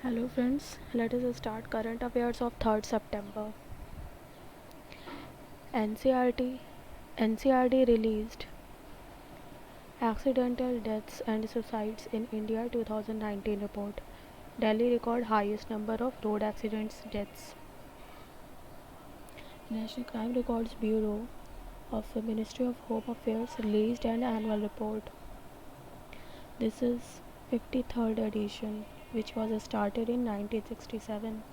Hello friends, let us start current affairs of 3rd September. NCRT NCRD released Accidental Deaths and Suicides in India 2019 report. Delhi record highest number of road accidents deaths. National Crime Records Bureau of the Ministry of Home Affairs released an annual report. This is 53rd edition, which was started in 1967.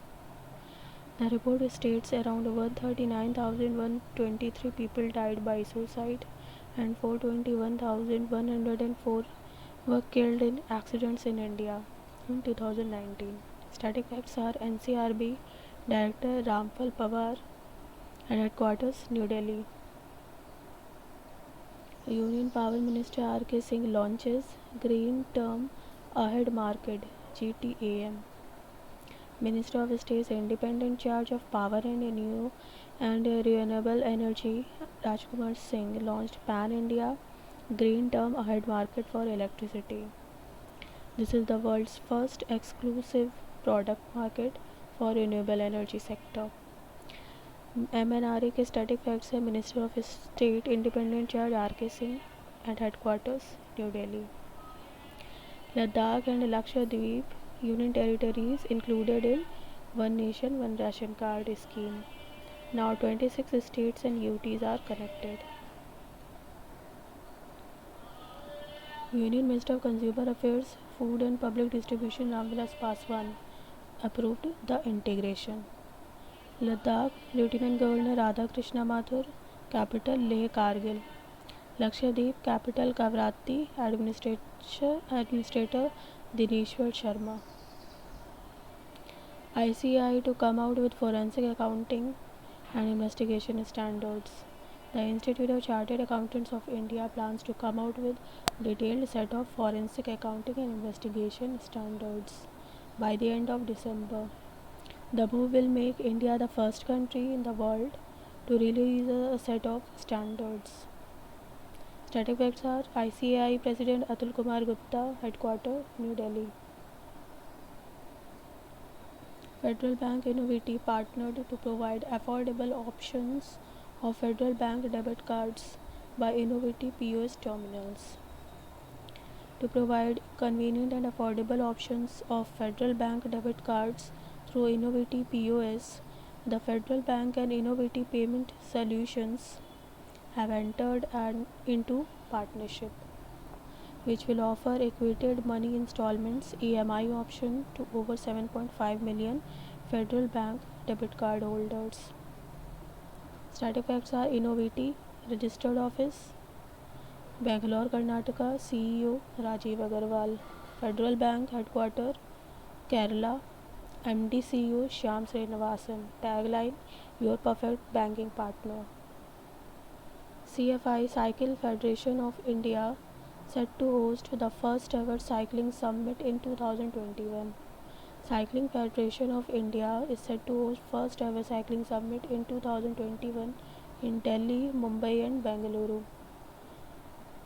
The report states around 139,123 people died by suicide and 421,104 were killed in accidents in India in 2019. Static facts are NCRB Director Ramphal Pawar and headquarters New Delhi. Union Power Minister R.K. Singh launches Green Term Ahead Market GTAM. Minister of State's independent charge of power and new and renewable energy Rajkumar Singh launched Pan-India Green Term Ahead Market for electricity. This is the world's first exclusive product market for renewable energy sector. MNRE के static facts है Minister of State independent charge R.K. Singh and headquarters New Delhi. Ladakh and Lakshadweep Union territories included in One Nation One Ration Card scheme. Now 26 states and UTs are connected. Union Minister of Consumer Affairs, Food and Public Distribution Ramvilas Paswan approved the integration. Ladakh Lieutenant Governor Radhakrishna Mathur, capital Leh Kargil. Lakshadweep capital Kavratti, Administrator Dineshwar Sharma. ICAI to come out with forensic accounting and investigation standards. The Institute of Chartered Accountants of India plans to come out with detailed set of forensic accounting and investigation standards by the end of December. The move will make India the first country in the world to release a set of standards. Static facts are ICAI President Atul Kumar Gupta, headquarters New Delhi. Federal Bank Innoviti partnered to provide affordable options of Federal Bank debit cards by Innoviti POS terminals. To provide convenient and affordable options of Federal Bank debit cards through Innoviti POS, the Federal Bank and Innoviti Payment Solutions have entered into partnership, which will offer equated money installments EMI option to over 7.5 million Federal Bank debit card holders. Static facts are Innoviti registered office Bangalore, Karnataka, CEO Rajiv Agarwal. Federal Bank headquarter Kerala, MD CEO Shyam Srinivasan. Tagline Your perfect banking partner. CFI Cycle Federation of India set to host the first ever cycling summit in 2021. Cycling Federation of India is set to host first ever cycling summit in 2021 in Delhi, Mumbai and Bengaluru.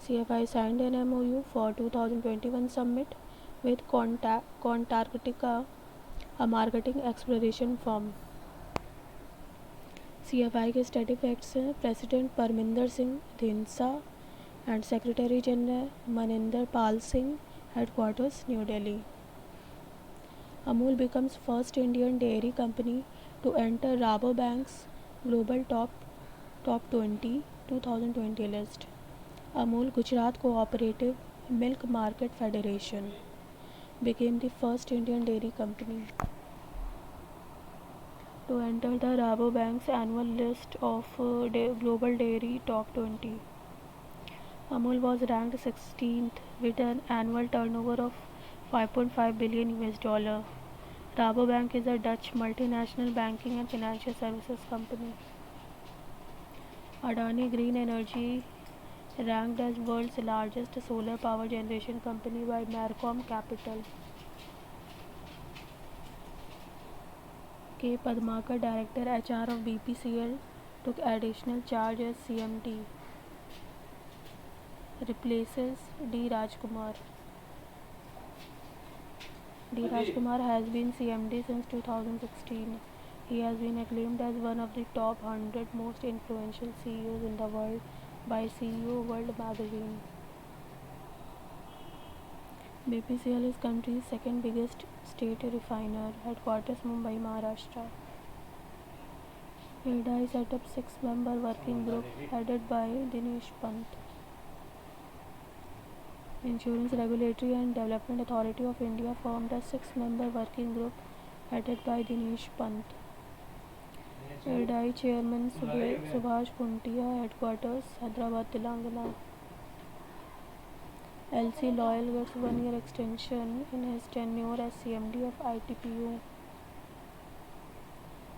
CFI signed an MOU for 2021 summit with Contarctica, a marketing exploration firm. CFI के static facts हैं President Parminder Singh Dhinsa and Secretary General Maninder Pal Singh, headquarters New Delhi. Amul becomes first Indian dairy company to enter Rabobank's Global Top 20 2020 list. Amul Gujarat Cooperative Milk Market Federation became the first Indian dairy company to enter the Rabobank's annual list of Global Dairy Top 20. Amul was ranked 16th with an annual turnover of 5.5 billion US dollar. Rabobank is a Dutch multinational banking and financial services company. Adani Green Energy ranked as world's largest solar power generation company by Marcom Capital. K. Padmakar, Director HR of BPCL, took additional charge as CMD. Replaces D. Rajkumar. D. Rajkumar has been CMD since 2016. He has been acclaimed as one of the top 100 most influential CEOs in the world by CEO World magazine. BPCL is country's second biggest state refiner, headquarters Mumbai, Maharashtra. IRDAI set up six-member working group headed by Dinesh Pant. Insurance Regulatory and Development Authority of India formed a six-member working group headed by Dinesh Pant. IRDAI Chairman Subhash Puntia, headquarters Hyderabad, Telangana. LC Loyal gets 1 year extension in his tenure as CMD of ITPU.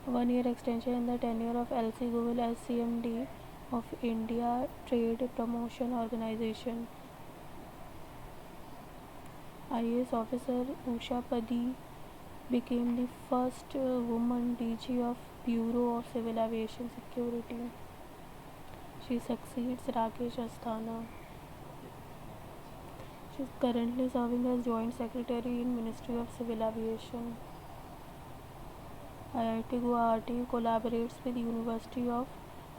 1 year extension in the tenure of LC Goel as CMD of India Trade Promotion Organization. IAS officer Usha Padi became the first woman DG of Bureau of Civil Aviation Security. She succeeds Rakesh Asthana. She is currently serving as Joint Secretary in Ministry of Civil Aviation. IIT Guwahati collaborates with University of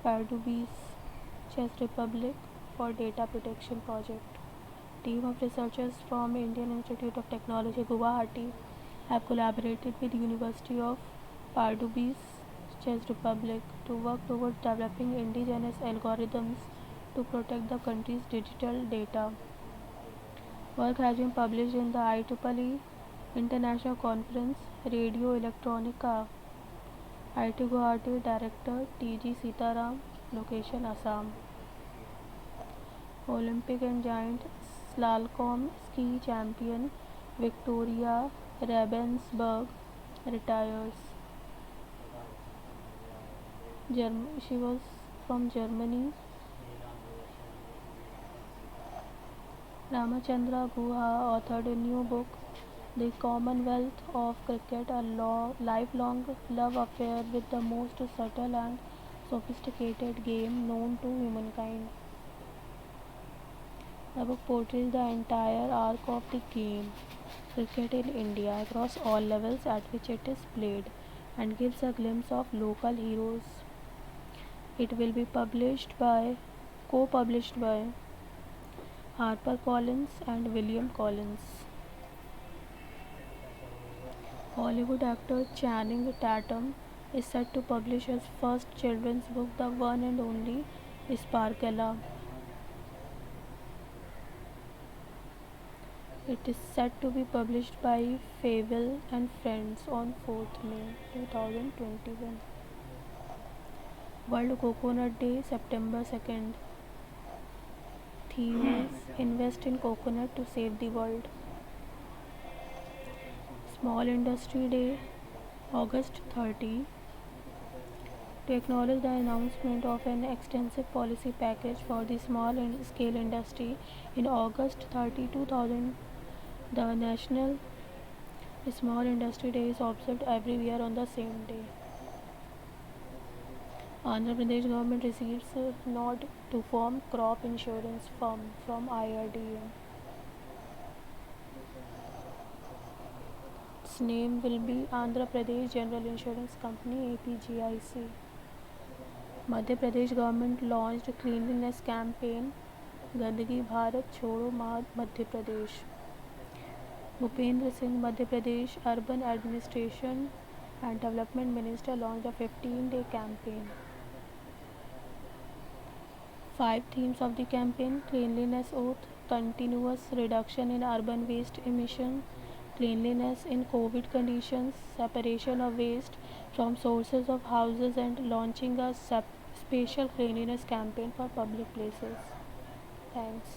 Pardubice, Czech Republic for data protection project. Team of researchers from Indian Institute of Technology Guwahati have collaborated with University of Pardubice, Czech Republic to work towards developing indigenous algorithms to protect the country's digital data. Work has been published in the IEEE International Conference Radio Electronica. IIT Guwahati Director TG Sitaram, location Assam. Olympic and giant slalom ski champion Victoria Ravensburg retires. She was from Germany. Ramachandra Guha authored a new book, The Commonwealth of Cricket, a lifelong love affair with the most subtle and sophisticated game known to humankind. The book portrays the entire arc of the game, cricket in India, across all levels at which it is played, and gives a glimpse of local heroes. It will be co-published by HarperCollins and William Collins. Hollywood actor Channing Tatum is set to publish his first children's book, The One and Only Sparkella. It is set to be published by Fable and Friends on 4th May 2021. World Coconut Day, September 2nd. Theme is Invest in Coconut to Save the World. Small Industry Day, August 30. To acknowledge the announcement of an extensive policy package for the small scale industry in August 30, 2000, the National Small Industry Day is observed every year on the same day. Andhra Pradesh government receives a nod to form crop insurance firm from IRDA. Its name will be Andhra Pradesh General Insurance Company APGIC. Madhya Pradesh government launched cleanliness campaign Gandagi Bharat Chodo Madhya Pradesh. Bhupendra Singh, Madhya Pradesh Urban Administration and Development Minister, launched a 15-day campaign. 5 themes of the campaign: cleanliness oath, continuous reduction in urban waste emission, cleanliness in COVID conditions, separation of waste from sources of houses, and launching a special cleanliness campaign for public places. Thanks.